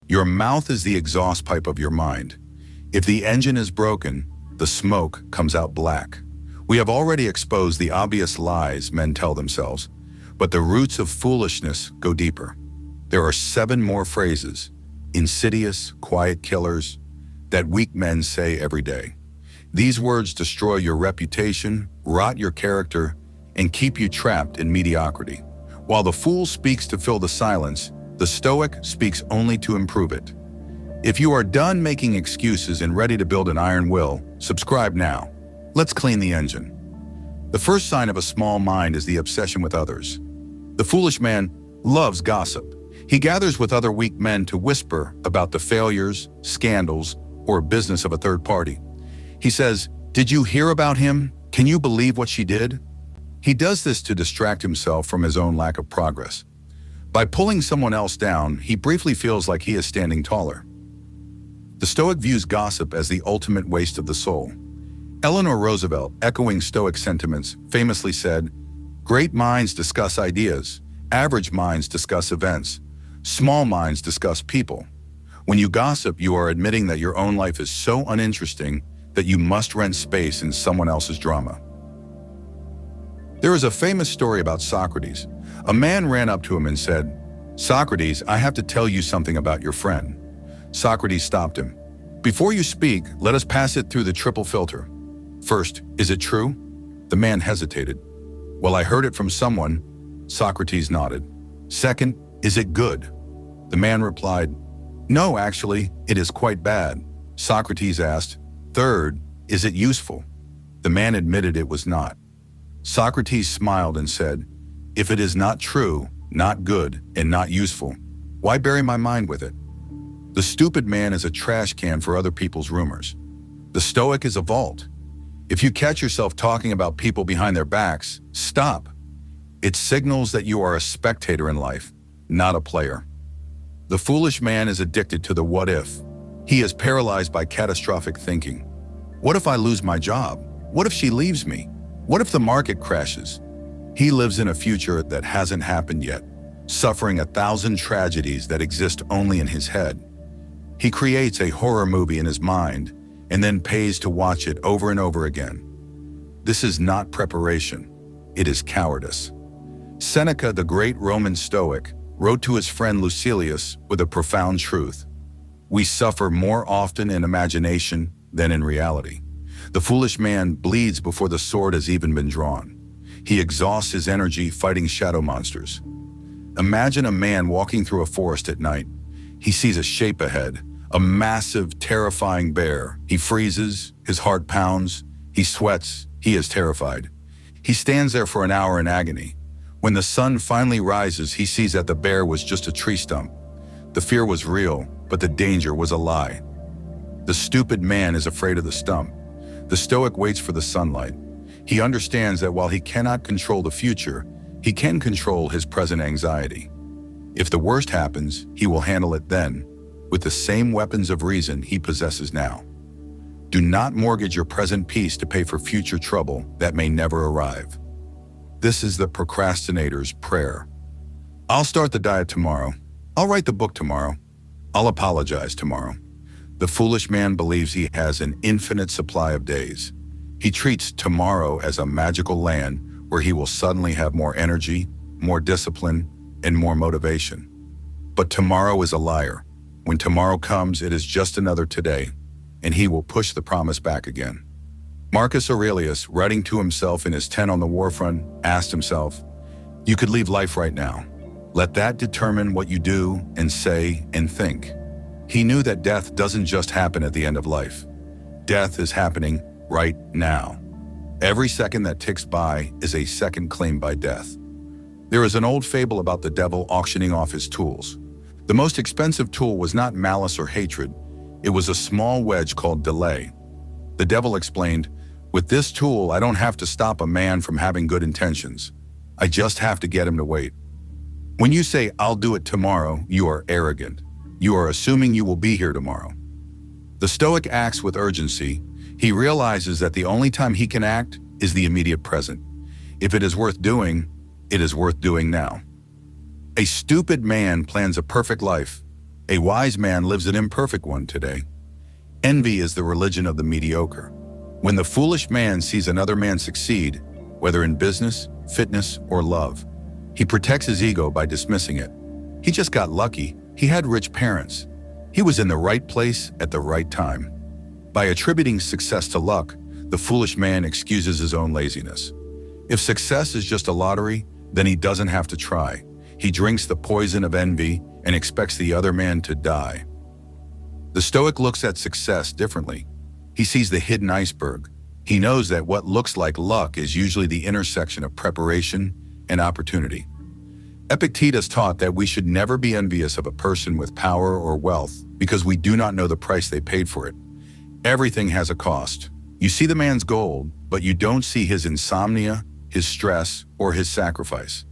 Your mouth is the exhaust pipe of your mind. If the engine is broken, the smoke comes out black. We have already exposed the obvious lies men tell themselves, but the roots of foolishness go deeper. There are 7 more phrases, insidious, quiet killers, that weak men say every day. These words destroy your reputation, rot your character, and keep you trapped in mediocrity. While the fool speaks to fill the silence, the Stoic speaks only to improve it. If you are done making excuses and ready to build an iron will, subscribe now. Let's clean the engine. The first sign of a small mind is the obsession with others. The foolish man loves gossip. He gathers with other weak men to whisper about the failures, scandals, or business of a third party. He says, "Did you hear about him? Can you believe what she did?" He does this to distract himself from his own lack of progress. By pulling someone else down, he briefly feels like he is standing taller. The Stoic views gossip as the ultimate waste of the soul. Eleanor Roosevelt, echoing Stoic sentiments, famously said, "Great minds discuss ideas, average minds discuss events, small minds discuss people." When you gossip, you are admitting that your own life is so uninteresting that you must rent space in someone else's drama. There is a famous story about Socrates. A man ran up to him and said, "Socrates, I have to tell you something about your friend." Socrates stopped him. "Before you speak, let us pass it through the triple filter. First, is it true?" The man hesitated. "Well, I heard it from someone." Socrates nodded. "Second, is it good?" The man replied, "No, actually, it is quite bad." Socrates asked, "Third, is it useful?" The man admitted it was not. Socrates smiled and said, "If it is not true, not good, and not useful, why bury my mind with it?" The stupid man is a trash can for other people's rumors. The Stoic is a vault. If you catch yourself talking about people behind their backs, stop. It signals that you are a spectator in life, not a player. The foolish man is addicted to the what if. He is paralyzed by catastrophic thinking. What if I lose my job? What if she leaves me? What if the market crashes? He lives in a future that hasn't happened yet, suffering 1,000 tragedies that exist only in his head. He creates a horror movie in his mind and then pays to watch it over and over again. This is not preparation, it is cowardice. Seneca, the great Roman Stoic, wrote to his friend Lucilius with a profound truth. We suffer more often in imagination than in reality. The foolish man bleeds before the sword has even been drawn. He exhausts his energy fighting shadow monsters. Imagine a man walking through a forest at night. He sees a shape ahead, a massive, terrifying bear. He freezes, his heart pounds, he sweats, he is terrified. He stands there for an hour in agony. When the sun finally rises, he sees that the bear was just a tree stump. The fear was real, but the danger was a lie. The stupid man is afraid of the stump. The Stoic waits for the sunlight. He understands that while he cannot control the future, he can control his present anxiety. If the worst happens, he will handle it then, with the same weapons of reason he possesses now. Do not mortgage your present peace to pay for future trouble that may never arrive. This is the procrastinator's prayer. I'll start the diet tomorrow. I'll write the book tomorrow. I'll apologize tomorrow. The foolish man believes he has an infinite supply of days. He treats tomorrow as a magical land where he will suddenly have more energy, more discipline, and more motivation. But tomorrow is a liar. When tomorrow comes, it is just another today, and he will push the promise back again. Marcus Aurelius, writing to himself in his tent on the warfront, asked himself, "You could leave life right now. Let that determine what you do and say and think." He knew that death doesn't just happen at the end of life. Death is happening right now. Every second that ticks by is a second claimed by death. There is an old fable about the devil auctioning off his tools. The most expensive tool was not malice or hatred. It was a small wedge called delay. The devil explained, "With this tool, I don't have to stop a man from having good intentions. I just have to get him to wait." When you say, "I'll do it tomorrow," you are arrogant. You are assuming you will be here tomorrow. The Stoic acts with urgency. He realizes that the only time he can act is the immediate present. If it is worth doing, it is worth doing now. A stupid man plans a perfect life. A wise man lives an imperfect one today. Envy is the religion of the mediocre. When the foolish man sees another man succeed, whether in business, fitness, or love, he protects his ego by dismissing it. He just got lucky. He had rich parents. He was in the right place at the right time. By attributing success to luck, the foolish man excuses his own laziness. If success is just a lottery, then he doesn't have to try. He drinks the poison of envy and expects the other man to die. The Stoic looks at success differently. He sees the hidden iceberg. He knows that what looks like luck is usually the intersection of preparation and opportunity. Epictetus taught that we should never be envious of a person with power or wealth because we do not know the price they paid for it. Everything has a cost. You see the man's gold, but you don't see his insomnia, his stress, or his sacrifice.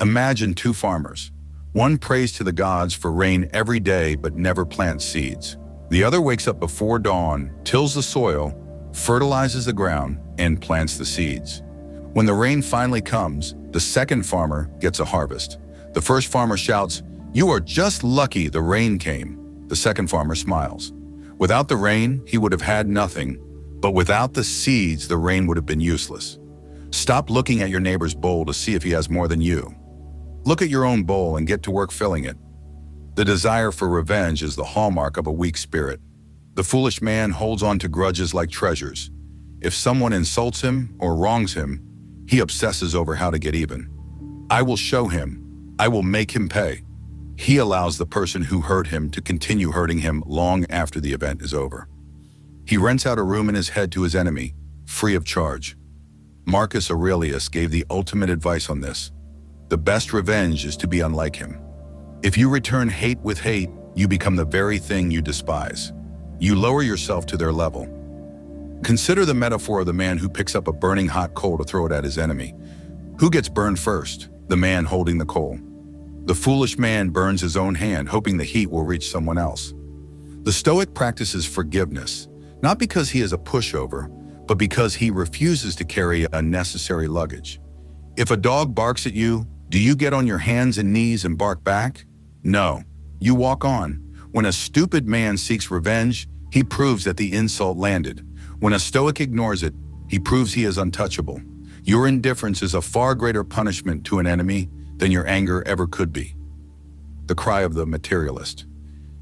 Imagine two farmers. One prays to the gods for rain every day but never plants seeds. The other wakes up before dawn, tills the soil, fertilizes the ground, and plants the seeds. When the rain finally comes, the second farmer gets a harvest. The first farmer shouts, "You are just lucky the rain came." The second farmer smiles. Without the rain, he would have had nothing, but without the seeds, the rain would have been useless. Stop looking at your neighbor's bowl to see if he has more than you. Look at your own bowl and get to work filling it. The desire for revenge is the hallmark of a weak spirit. The foolish man holds on to grudges like treasures. If someone insults him or wrongs him, he obsesses over how to get even. I will show him. I will make him pay. He allows the person who hurt him to continue hurting him long after the event is over. He rents out a room in his head to his enemy, free of charge. Marcus Aurelius gave the ultimate advice on this. The best revenge is to be unlike him. If you return hate with hate, you become the very thing you despise. You lower yourself to their level. Consider the metaphor of the man who picks up a burning hot coal to throw it at his enemy. Who gets burned first? The man holding the coal. The foolish man burns his own hand, hoping the heat will reach someone else. The Stoic practices forgiveness, not because he is a pushover, but because he refuses to carry unnecessary luggage. If a dog barks at you, do you get on your hands and knees and bark back? No, you walk on. When a stupid man seeks revenge, he proves that the insult landed. When a Stoic ignores it, he proves he is untouchable. Your indifference is a far greater punishment to an enemy than your anger ever could be. The cry of the materialist.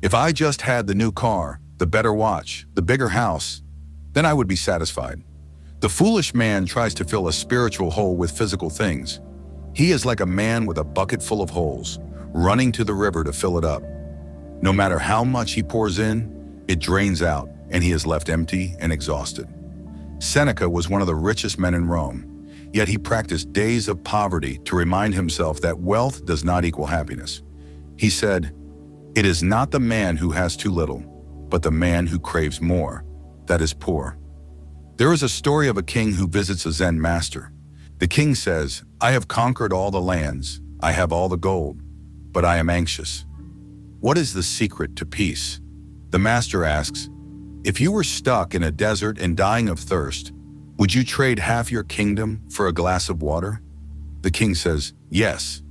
If I just had the new car, the better watch, the bigger house, then I would be satisfied. The foolish man tries to fill a spiritual hole with physical things. He is like a man with a bucket full of holes, running to the river to fill it up. No matter how much he pours in, it drains out, and he is left empty and exhausted. Seneca was one of the richest men in Rome, yet he practiced days of poverty to remind himself that wealth does not equal happiness. He said, "It is not the man who has too little, but the man who craves more, that is poor." There is a story of a king who visits a Zen master. The king says, "I have conquered all the lands, I have all the gold, but I am anxious. What is the secret to peace?" The master asks, "If you were stuck in a desert and dying of thirst, would you trade half your kingdom for a glass of water?" The king says, "Yes."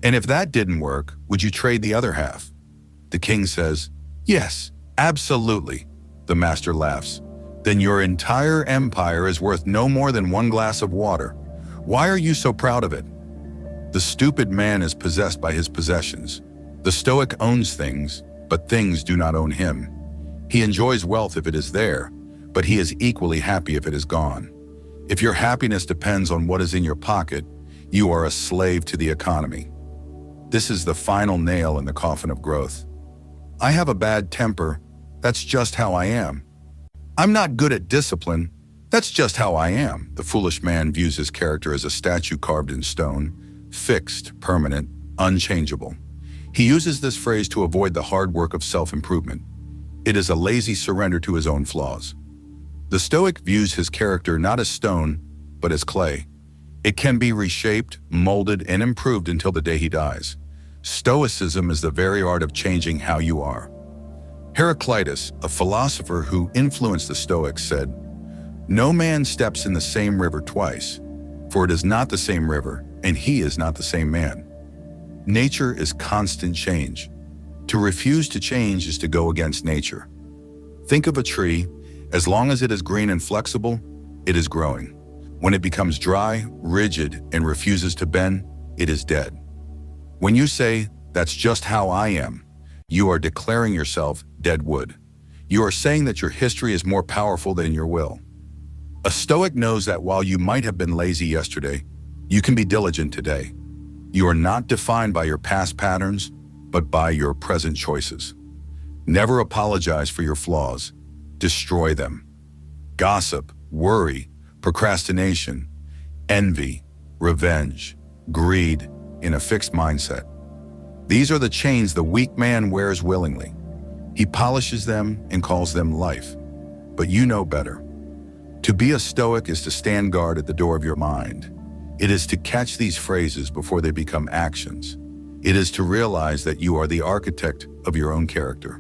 "And if that didn't work, would you trade the other half?" The king says, "Yes, absolutely." The master laughs. "Then your entire empire is worth no more than one glass of water. Why are you so proud of it?" The stupid man is possessed by his possessions. The Stoic owns things, but things do not own him. He enjoys wealth if it is there, but he is equally happy if it is gone. If your happiness depends on what is in your pocket, you are a slave to the economy. This is the final nail in the coffin of growth. I have a bad temper. That's just how I am. I'm not good at discipline. That's just how I am. The foolish man views his character as a statue carved in stone, fixed, permanent, unchangeable. He uses this phrase to avoid the hard work of self-improvement. It is a lazy surrender to his own flaws. The Stoic views his character not as stone, but as clay. It can be reshaped, molded, and improved until the day he dies. Stoicism is the very art of changing how you are. Heraclitus, a philosopher who influenced the Stoics, said, "No man steps in the same river twice, for it is not the same river, and he is not the same man." Nature is constant change. To refuse to change is to go against nature. Think of a tree. As long as it is green and flexible, it is growing. When it becomes dry, rigid, and refuses to bend, it is dead. When you say, "That's just how I am," you are declaring yourself dead wood. You are saying that your history is more powerful than your will. A Stoic knows that while you might have been lazy yesterday, you can be diligent today. You are not defined by your past patterns, but by your present choices. Never apologize for your flaws. Destroy them. Gossip, worry, procrastination, envy, revenge, greed in a fixed mindset. These are the chains the weak man wears willingly. He polishes them and calls them life. But you know better. To be a Stoic is to stand guard at the door of your mind. It is to catch these phrases before they become actions. It is to realize that you are the architect of your own character.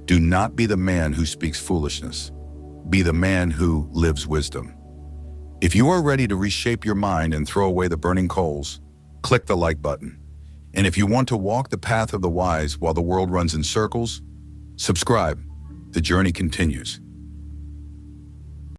Do not be the man who speaks foolishness. Be the man who lives wisdom. If you are ready to reshape your mind and throw away the burning coals, click the like button. And if you want to walk the path of the wise while the world runs in circles, subscribe. The journey continues.